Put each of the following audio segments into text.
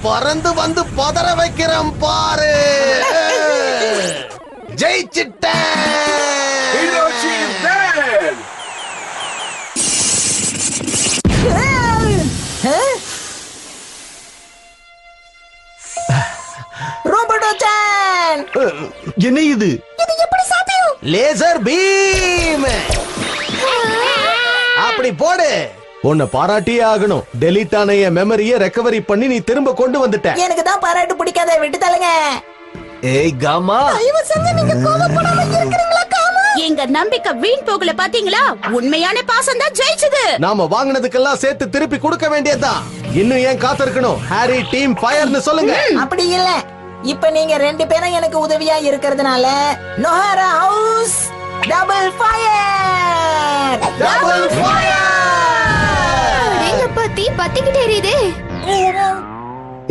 பறந்து வந்து பதற வைக்கிறோம் பாரு. ஜெயிச்சிட்டேன். என்ன இது? எப்படி சாத்தியம்? Laser beam. அப்படி போடு. உன்னை பாராட்டியே ஆகணும். டெலீட் ஆன என் மெமரியை ரெக்கவரி பண்ணி நீ திரும்ப கொண்டு வந்துட்ட. எனக்கு தான் பாராட்டு பிடிக்காத, விட்டு தள்ளுங்க. ஏய் காமா, தயவு செஞ்சு நீங்க கோபப்படாம இருக்கீங்களா காமா? எங்க நம்பிக்கை வீண் போகல பாத்தீங்களா? உண்மையான பாசம் தான் ஜெயிச்சது. நாம வாங்குனதுக்கெல்லாம் சேர்த்து திருப்பி கொடுக்க வேண்டியதுதான். இன்னும் ஏன் காத்திருக்கணும்? ஹாரி டீம் ஃபயர்னு சொல்லுங்க. அப்படி இல்ல, இப்ப நீங்க 2 பேரும் எனக்கு உதவியா இருக்கிறதுனால Nohara house double fire. Double fire. எங்க தீ பத்திக்கிட்டே எரியுதே.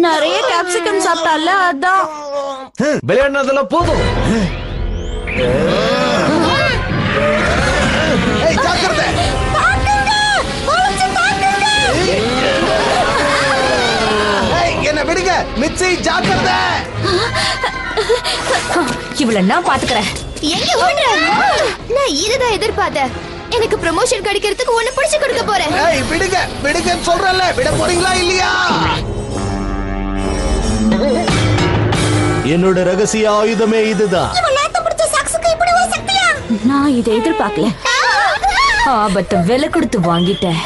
நிறைய கேப்சிகம் சாப்பிட்டால அதான். விளையாடுனதெல்லாம் போதும். ஏய் ஜாக்கிரதை. ஏய் என்ன விடுங்க. மிச்சி ஜாக்கிரதை. இவள நான் பாத்துக்கறேன். எங்க ஓடுற? நான் இதுதான் எதிர்பார்த்தேன். எனக்கு ப்ரமோஷன் கிடைக்கிறதுக்கு ஒண்ணு பிடிச்சு கொடுக்க போறேன். ஏய் விடுங்க விடுங்கன்னு சொல்றேன்ல. விட போறீங்களா இல்லையா? என்னோட ரகசிய ஆயுதமே இதுதான். நான் இதை எதிர்பார்க்கல. ஆபத்தை விலை கொடுத்து வாங்கிட்டேன்.